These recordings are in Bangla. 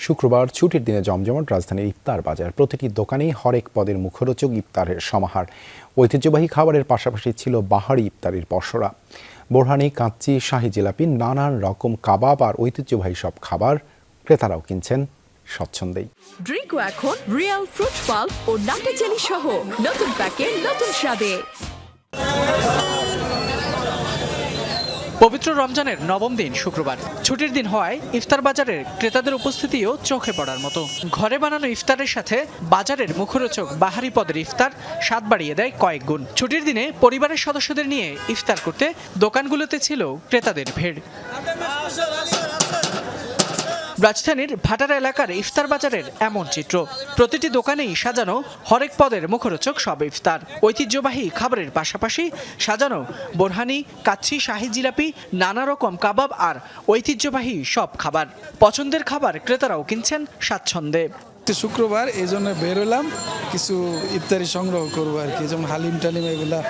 শুক্রবার ছুটির দিনে জমজমাট রাজধানীর ইফতার বাজার। প্রতিটি দোকানেই হরেক পদের মুখরোচক ইফতারের সমাহার। ঐতিহ্যবাহী খাবারের পাশাপাশি ছিল বাহারি ইফতারির পসরা। বোরহানি, কাচ্চি, শাহি জিলাপি, নানান রকম কাবাব আর ঐতিহ্যবাহী সব খাবার ক্রেতারাও কিনছেন স্বচ্ছন্দেই। ড্রিঙ্কও এখন রিয়েল ফ্রুট পাল্প ও নাটে জেলি সহ নতুন প্যাকে নতুন স্বাদে। পবিত্র রমজানের নবম দিন শুক্রবার। ছুটির দিন হওয়ায় ইফতার বাজারের ক্রেতাদের উপস্থিতিও চোখে পড়ার মতো। ঘরে বানানো ইফতারের সাথে বাজারের মুখরোচক বাহারি পদের ইফতার স্বাদ বাড়িয়ে দেয় কয়েক গুণ। ছুটির দিনে পরিবারের সদস্যদের নিয়ে ইফতার করতে দোকানগুলোতে ছিল ক্রেতাদের ভিড়। রাজধানীর ভাটারা এলাকার ইফতার বাজারের এমন চিত্র। প্রতিটি দোকানেই সাজানো হরেক পদের মুখরোচক সব ইফতার। ঐতিহ্যবাহী খাবারের পাশাপাশি সাজানো বোরহানি, কাচ্চি, শাহি জিলাপি, নানা রকম কাবাব আর ঐতিহ্যবাহী সব খাবার। পছন্দের খাবার ক্রেতারাও কিনছেন স্বাচ্ছন্দ্যে। শুক্রবার এই জন্য বেরোলাম, কিছু ইফতারি সংগ্রহ করবো আর কি, যেমন হালিম টালিম এগুলা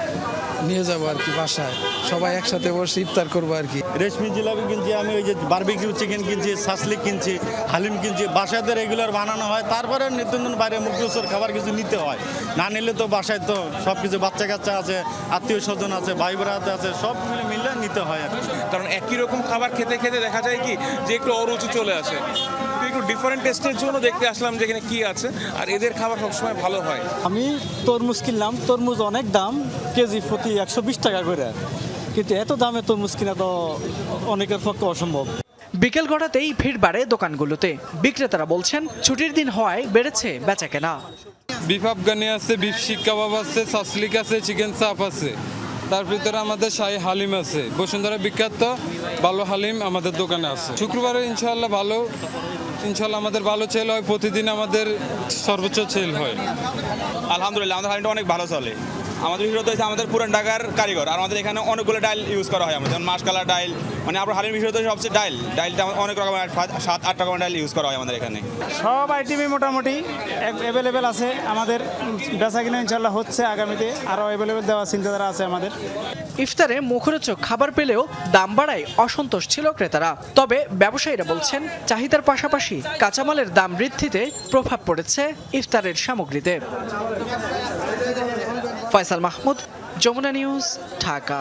নিয়ে যাবো আর কি বাসায়, সবাই একসাথে বসে ইফতার করবো আর কি। রেশমি জিলাপি কিনছি, আমি ওই যে বারবিকিউ চিকেন কিনছি, সাসলিক কিনছি, হালিম কিনছি। বাসাতে রেগুলার বানানো হয়, তারপরে নিত্য নতুন বাইরে মুখরোচক খাবার কিছু নিতে হয়। না নিলে তো বাসায় তো সব কিছু বাচ্চা কাচ্চা আছে, আত্মীয় স্বজন আছে, ভাই বোরাত আছে, সব মিলে নিতে হয় আর কি। কারণ একই রকম খাবার খেতে খেতে দেখা যায় কি যে একটু অরুচি চলে আসে। একটু ডিফারেন্ট টেস্টের জন্য দেখতে আসলাম যেখানে কি আছে, আর এদের খাবার সবসময় ভালো হয়। আমি তরমুজ কিনলাম, তরমুজ অনেক দাম, কেজি প্রতি 120 টাকা করে, কিন্তু এত দামে তরমুজ কিনা তো অনেকের পক্ষে অসম্ভব। বিকেল গড়াতেই ভিড় বাড়ে দোকানগুলোতে। বিক্রেতারা বলছেন ছুটির দিন হওয়ায় বেড়েছে বেচাকেনা। বিফ আফগানি আছে, বিফ শিক কাবাব আছে, সাসলিক আছে, চিকেন চাপ আছে, তার ভিতরে আমাদের শাহী হালিম আছে। বসুন্ধরা বিখ্যাত ভালো হালিম আমাদের দোকানে আছে। শুক্রবারে ইনশাআল্লাহ আমাদের ভালো সেল হয়, প্রতিদিন আমাদের সর্বোচ্চ সেল হয়। আলহামদুলিল্লাহ আমাদের হালিমটা অনেক ভালো চলে। আমাদের বিশেষত হচ্ছে আমাদের পুরান ঢাকার কারিগর, আর আমাদের এখানে অনেকগুলো ডাইল ইউজ করা হয়। আমাদের যেমন মাসকালা ডাইল, মানে আমরা হালিম বিশেষত সবচেয়ে ডাইলটা অনেক রকমের 7-8 রকমের ডাইল ইউজ করা হয় আমাদের এখানে। সব আইটেমই মোটামুটি অ্যাভেলেবেল আছে আমাদের। বেচা কিনা ইনশাল্লাহ হচ্ছে, আগামীতে আরও অ্যাভেলেবেল দেওয়ার চিন্তাধারা আছে আমাদের। ইফতারে মুখরোচক খাবার পেলেও দাম বাড়ায় অসন্তোষ ছিল ক্রেতারা। তবে ব্যবসায়ীরা বলছেন চাহিদার পাশাপাশি কাঁচামালের দাম বৃদ্ধিতে প্রভাব পড়েছে ইফতারের সামগ্রীতে। ফয়সাল মাহমুদ, যমুনা নিউজ, ঢাকা।